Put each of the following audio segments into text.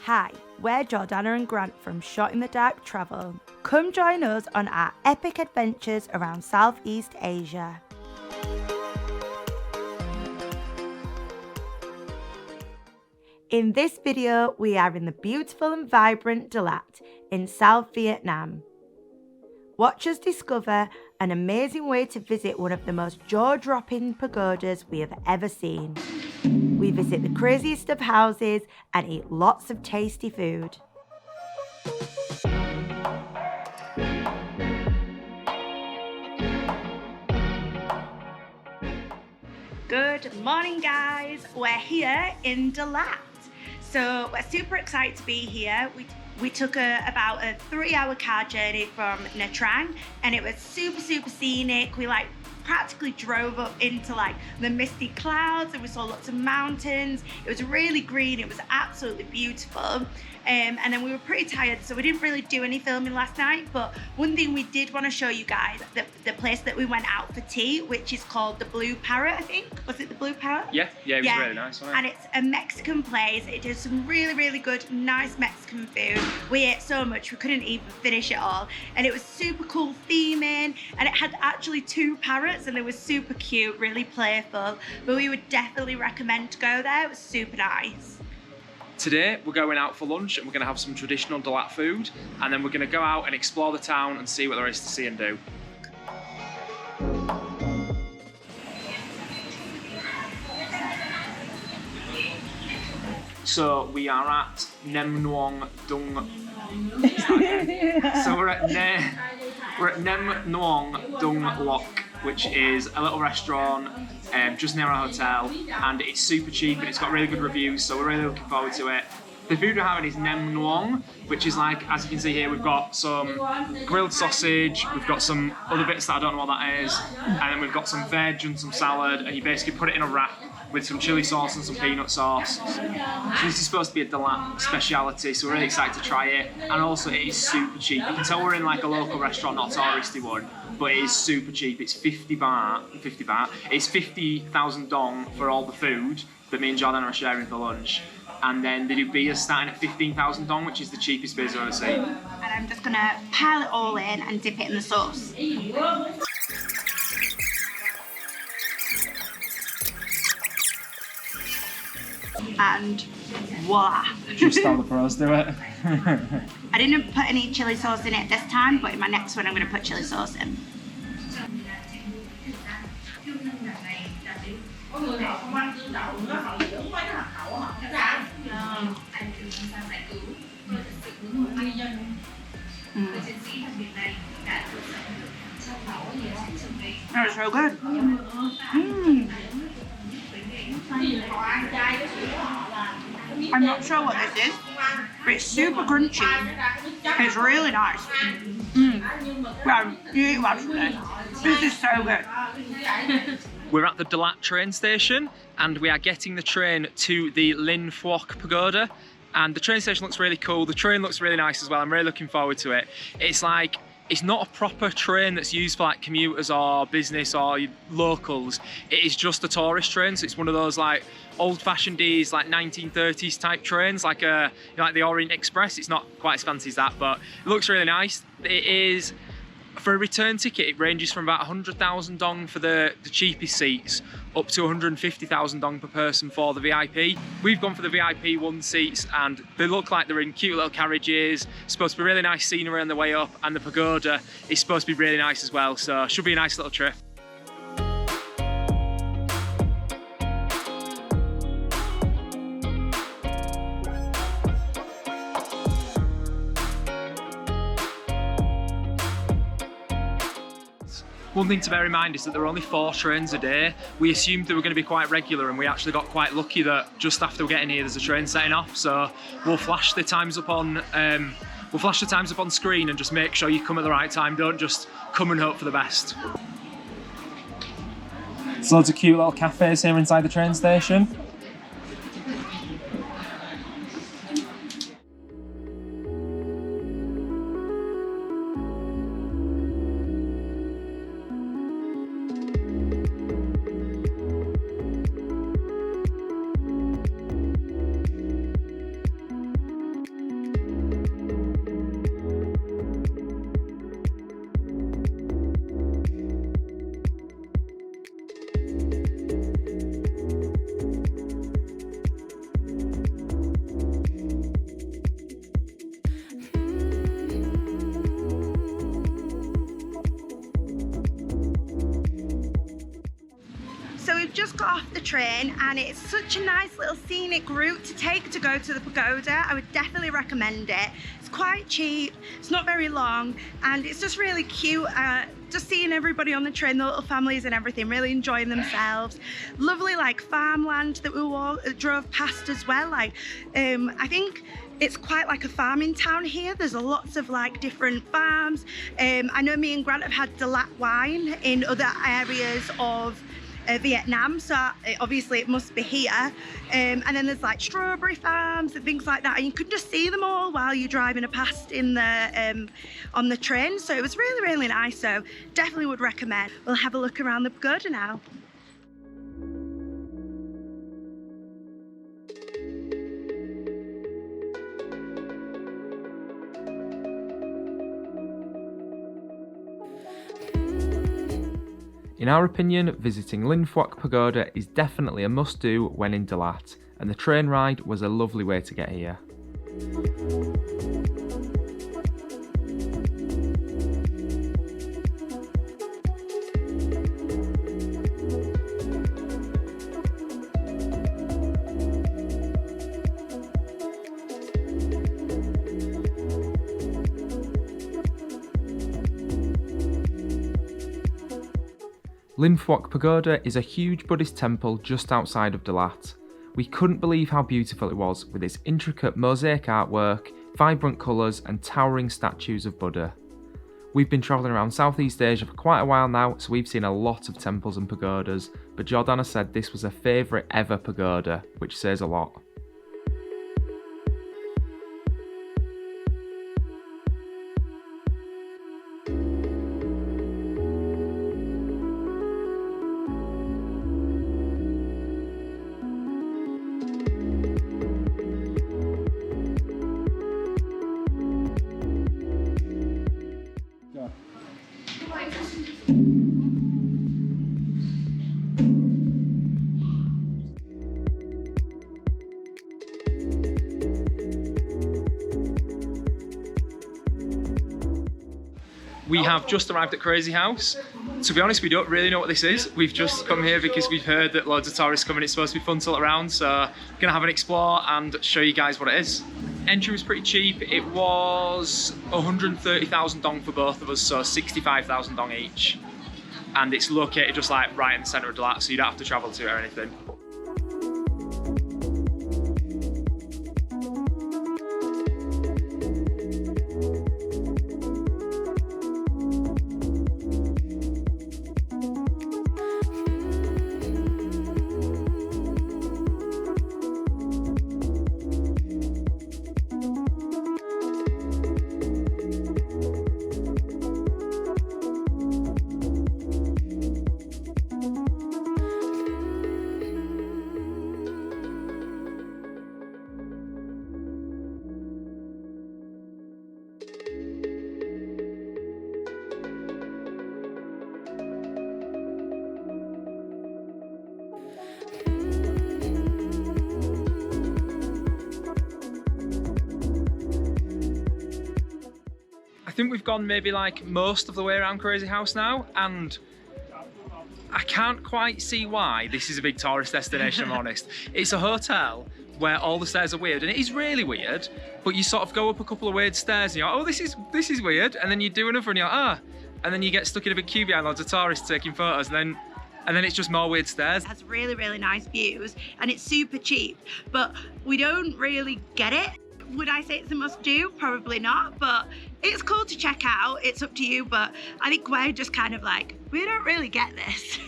Hi, we're Jordana and Grant from Shot in the Dark Travel. Come join us on our epic adventures around Southeast Asia. In this video, we are in the beautiful and vibrant Dalat in South Vietnam. Watch us discover an amazing way to visit one of the most jaw-dropping pagodas we have ever seen. We visit the craziest of houses and eat lots of tasty food. Good morning, guys. We're here in Dalat. So we're super excited to be here. We took about a 3-hour car journey from Nha Trang, and it was super scenic. We practically drove up into the misty clouds, and we saw lots of mountains. It was really green. It was absolutely beautiful. And then we were pretty tired, so we didn't really do any filming last night. But one thing we did want to show you guys, the place that we went out for tea, which is called the Blue Parrot, I think. Was it the Blue Parrot? Yeah, it was really nice, wasn't it? And it's a Mexican place. It does some really good, nice Mexican food. We ate so much, we couldn't even finish it all. And it was super cool theming, and it had actually 2 parrots, and they were super cute, really playful. But we would definitely recommend to go there. It was super nice. Today we're going out for lunch and we're going to have some traditional Dalat food, and then we're going to go out and explore the town and see what there is to see and do. So we are at nuong dung. So we're at nuong dung loc, which is a little restaurant just near our hotel, and it's super cheap and it's got really good reviews, so we're really looking forward to it. The food we're having is nem nuong, which is as you can see here, we've got some grilled sausage, we've got some other bits that I don't know what that is, and then we've got some veg and some salad, and you basically put it in a wrap with some chili sauce and some peanut sauce. So this is supposed to be a Dalat speciality, so we're really excited to try it, and also it is super cheap. You can tell we're in a local restaurant, not a touristy one, but it is super cheap. It's 50 baht, it's 50,000 dong for all the food that me and Jordan are sharing for lunch. And then they do beers starting at 15,000 dong, which is the cheapest beers I've ever seen. And I'm just gonna pile it all in and dip it in the sauce. And voila. Just how the pros do it. I didn't put any chili sauce in it this time, but in my next one I'm going to put chili sauce in. That is so good. I'm not sure what this is, but it's super crunchy. It's really nice. Yeah, you actually. This is so good. We're at the Dalat train station and we are getting the train to the Linh Phuoc Pagoda, and the train station looks really cool. The train looks really nice as well. I'm really looking forward to it. It's not a proper train that's used for commuters or business or locals. It is just a tourist train, so it's one of those old-fashioned 1930s type trains, like the Orient Express. It's not quite as fancy as that, but it looks really nice. It is, for a return ticket, it ranges from about 100,000 dong for the cheapest seats up to 150,000 dong per person for the VIP. We've gone for the VIP 1 seats, and they look like they're in cute little carriages. It's supposed to be really nice scenery on the way up, and the pagoda is supposed to be really nice as well, so it should be a nice little trip. One thing to bear in mind is that there are only 4 trains a day. We assumed they were going to be quite regular, and we actually got quite lucky that just after we're getting here there's a train setting off, so we'll flash the times up on screen and just make sure you come at the right time. Don't just come and hope for the best. There's loads of cute little cafes here inside the train station. got off the train and it's such a nice little scenic route to take to go to the pagoda. I would definitely recommend it. It's quite cheap, it's not very long, and it's just really cute. Just seeing everybody on the train, the little families and everything, really enjoying themselves. Lovely like farmland that we drove past as well. Like I think it's quite like a farming town here. There's lots of like different farms. I know me and Grant have had Dalat wine in other areas of Vietnam, so obviously it must be here. And then there's like strawberry farms and things like that, and you can just see them all while you're driving past in the on the train. So it was really nice, so definitely would recommend. We'll have a look around the pagoda now. In our opinion, visiting Linh Phuoc Pagoda is definitely a must-do when in Dalat, and the train ride was a lovely way to get here. Linh Phuoc Pagoda is a huge Buddhist temple just outside of Dalat. We couldn't believe how beautiful it was, with its intricate mosaic artwork, vibrant colours and towering statues of Buddha. We've been travelling around Southeast Asia for quite a while now, so we've seen a lot of temples and pagodas, but Jordana said this was her favourite ever pagoda, which says a lot. We have just arrived at Crazy House. To be honest, we don't really know what this is. We've just come here because we've heard that loads of tourists come and it's supposed to be fun to look around, so I'm gonna have an explore and show you guys what it is. Entry was pretty cheap. It was 130,000 dong for both of us, so 65,000 dong each. And it's located just like right in the centre of Dalat, so you don't have to travel to it or anything. I think we've gone maybe like most of the way around Crazy House now, and I can't quite see why this is a big tourist destination, I'm honest. It's a hotel where all the stairs are weird, and it is really weird, but you sort of go up a couple of weird stairs and you're like, oh, this is weird, and then you do another and you're like, ah, and then you get stuck in a big queue behind loads of tourists taking photos, and then it's just more weird stairs. It has really nice views and it's super cheap, but we don't really get it. Would I say it's a must do? Probably not, but it's cool to check out. It's up to you, but I think we're just kind of like, we don't really get this.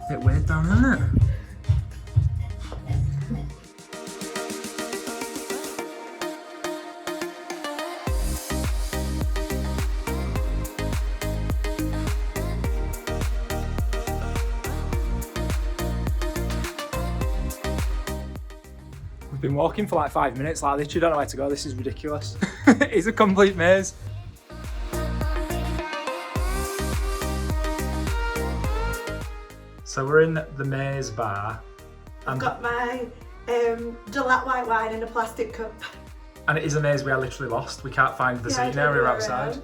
Bit weird down, isn't it? Been walking for like 5 minutes, like literally don't know where to go. This is ridiculous. It's a complete maze. So we're in the maze bar. I've got my Dalat white wine in a plastic cup. And it is a maze, we are literally lost. We can't find the seating area outside.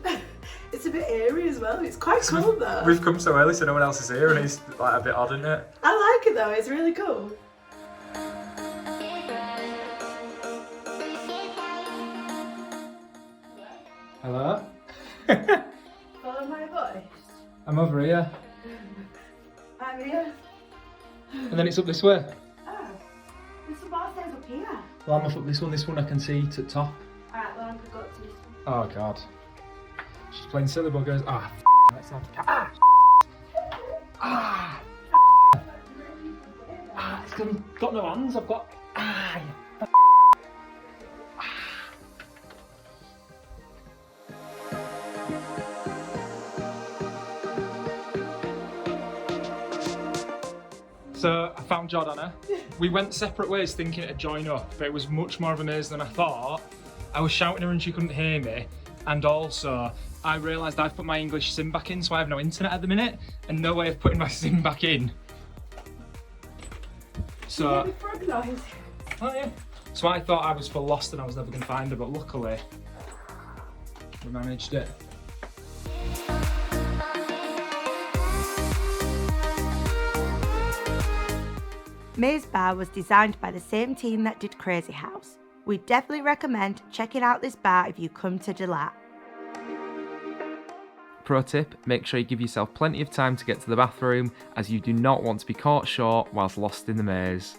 It's a bit eerie as well. It's quite cool though. We've come so early so no one else is here and it's like a bit odd, isn't it? I like it though, it's really cool. Hello? Follow my voice. I'm over here. I'm here. And then it's up this way. Oh, there's some bar stairs up here. Well, I'm up this one I can see to the top. Alright, well I'm gonna go up to this one. Oh god. She's playing silly buggers. Ah, that's not ah! Ah! Ah, it's got no hands, I've got ah! So I found Jordana. We went separate ways thinking it'd join up, but it was much more of a maze than I thought. I was shouting her and she couldn't hear me. And also, I realised I've put my English SIM back in, so I have no internet at the minute, and no way of putting my SIM back in. So, oh yeah. So I thought I was full lost and I was never going to find her, but luckily, we managed it. Maze Bar was designed by the same team that did Crazy House. We definitely recommend checking out this bar if you come to Dalat. Pro tip, make sure you give yourself plenty of time to get to the bathroom, as you do not want to be caught short whilst lost in the maze.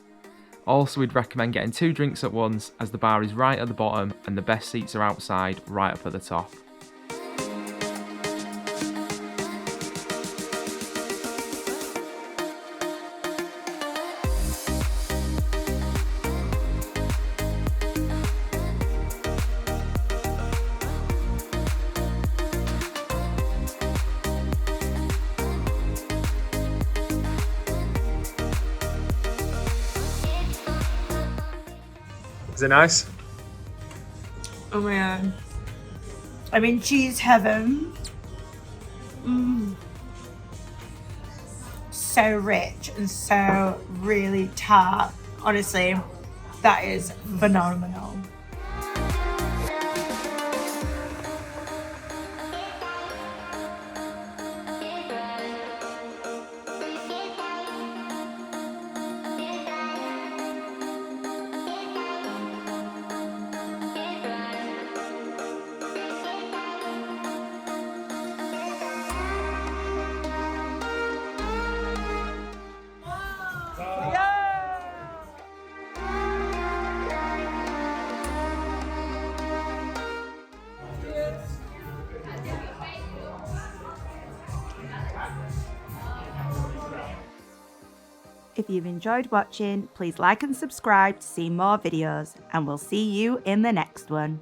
Also, we'd recommend getting 2 drinks at once, as the bar is right at the bottom and the best seats are outside, right up at the top. Is it nice? Oh my god. I'm in cheese heaven. So rich and so really tart. Honestly, that is phenomenal. If you've enjoyed watching, please like and subscribe to see more videos, and we'll see you in the next one.